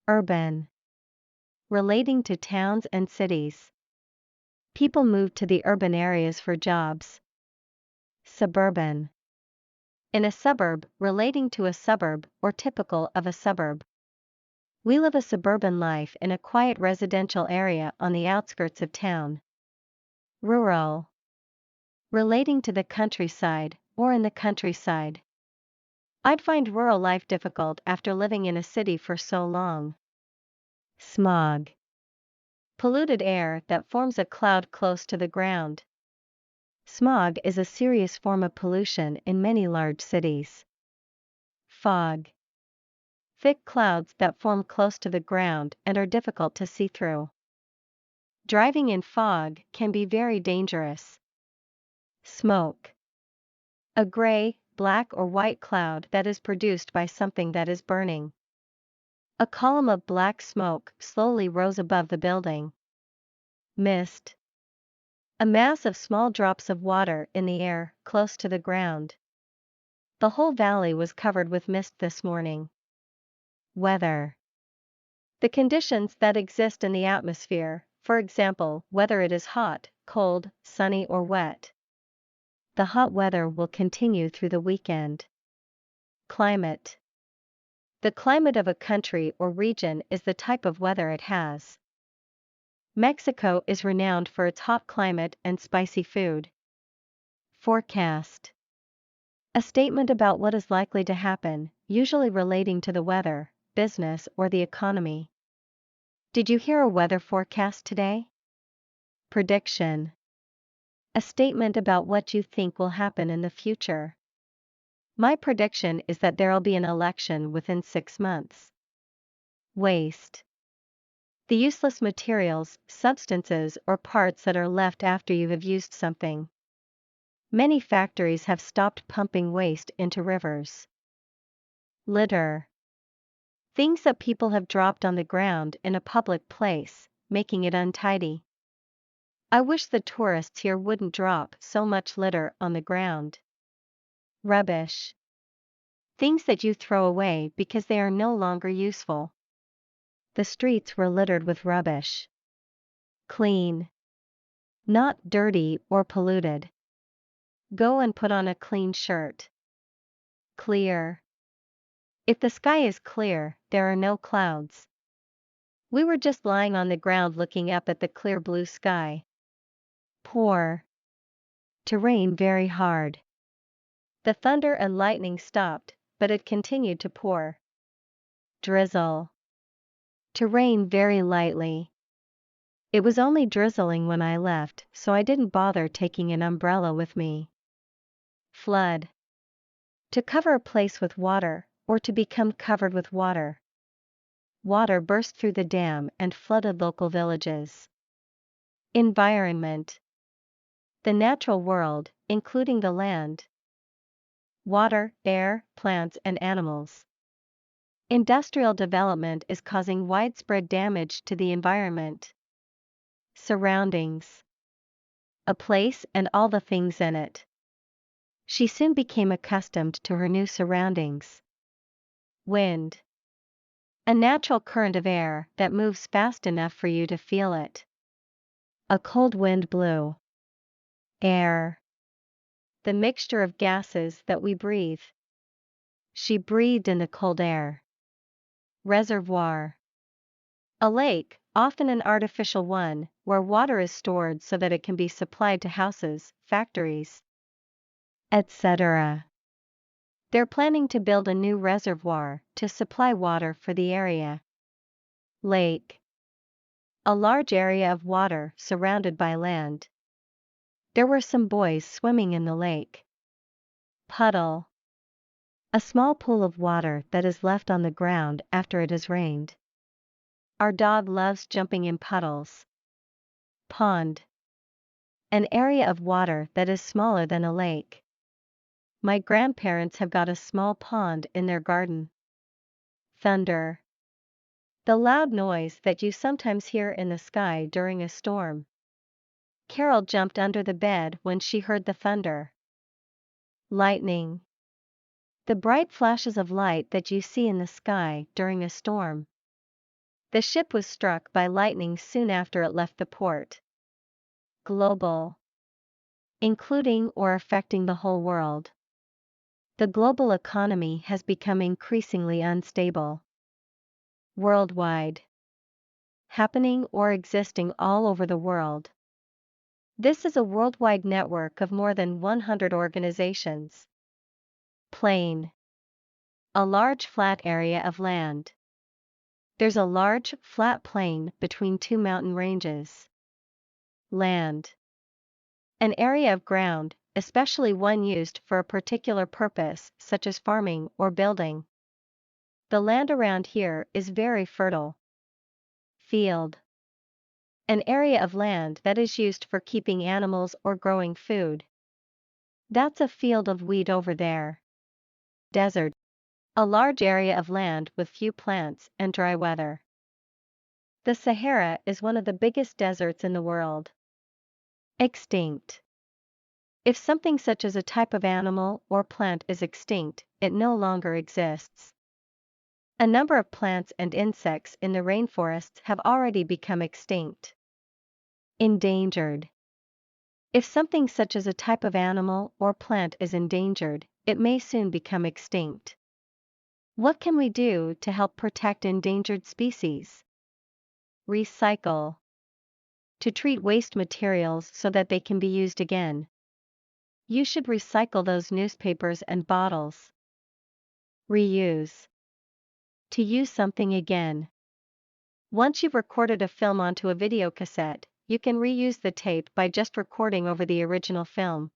Urban. Relating to towns and cities. People move to the urban areas for jobs. Suburban. In a suburb, relating to a suburb or typical of a suburb. We live a suburban life in a quiet residential area on the outskirts of town. Rural. Relating to the countryside, or in the countryside. I'd find rural life difficult after living in a city for so long. Smog. Polluted air that forms a cloud close to the ground. Smog is a serious form of pollution in many large cities. Fog. Thick clouds that form close to the ground and are difficult to see through. Driving in fog can be very dangerous. Smoke. A gray, black or white cloud that is produced by something that is burning. A column of black smoke slowly rose above the building. Mist. A mass of small drops of water in the air, close to the ground. The whole valley was covered with mist this morning. Weather. The conditions that exist in the atmosphere, for example, whether it is hot, cold, sunny or wet. The hot weather will continue through the weekend. Climate. The climate of a country or region is the type of weather it has. Mexico is renowned for its hot climate and spicy food. Forecast. A statement about what is likely to happen, usually relating to the weather, business or the economy. Did you hear a weather forecast today? Prediction. A statement about what you think will happen in the future. My prediction is that there'll be an election within 6 months. Waste. The useless materials, substances or parts that are left after you have used something. Many factories have stopped pumping waste into rivers. Litter. Things that people have dropped on the ground in a public place, making it untidy. I wish the tourists here wouldn't drop so much litter on the ground. Rubbish. Things that you throw away because they are no longer useful. The streets were littered with rubbish. Clean. Not dirty or polluted. Go and put on a clean shirt. Clear. If the sky is clear, there are no clouds. We were just lying on the ground looking up at the clear blue sky. Pour. To rain very hard. The thunder and lightning stopped, but it continued to pour. Drizzle. To rain very lightly. It was only drizzling when I left, so I didn't bother taking an umbrella with me. Flood. To cover a place with water, or to become covered with water. Water burst through the dam and flooded local villages. Environment. The natural world, including the land. Water, air, plants and animals. Industrial development is causing widespread damage to the environment. Surroundings. A place and all the things in it. She soon became accustomed to her new surroundings. Wind. A natural current of air that moves fast enough for you to feel it. A cold wind blew. Air. The mixture of gases that we breathe. She breathed in the cold air. Reservoir. A lake, often an artificial one, where water is stored so that it can be supplied to houses, factories, etc. They're planning to build a new reservoir to supply water for the area. Lake. A large area of water surrounded by land. There were some boys swimming in the lake. Puddle. A small pool of water that is left on the ground after it has rained. Our dog loves jumping in puddles. Pond. An area of water that is smaller than a lake. My grandparents have got a small pond in their garden. Thunder. The loud noise that you sometimes hear in the sky during a storm. Carol jumped under the bed when she heard the thunder. Lightning. The bright flashes of light that you see in the sky during a storm. The ship was struck by lightning soon after it left the port. Global. Including or affecting the whole world. The global economy has become increasingly unstable. Worldwide. Happening or existing all over the world. This is a worldwide network of more than 100 organizations. Plain. A large flat area of land. There's a large, flat plain between two mountain ranges. Land. An area of ground, especially one used for a particular purpose, such as farming or building. The land around here is very fertile. Field. An area of land that is used for keeping animals or growing food. That's a field of wheat over there. Desert. A large area of land with few plants and dry weather. The Sahara is one of the biggest deserts in the world. Extinct. If something such as a type of animal or plant is extinct, it no longer exists. A number of plants and insects in the rainforests have already become extinct. Endangered. If something such as a type of animal or plant is endangered, it may soon become extinct. What can we do to help protect endangered species? Recycle. To treat waste materials so that they can be used again. You should recycle those newspapers and bottles. Reuse. To use something again. Once you've recorded a film onto a video cassette, you can reuse the tape by just recording over the original film.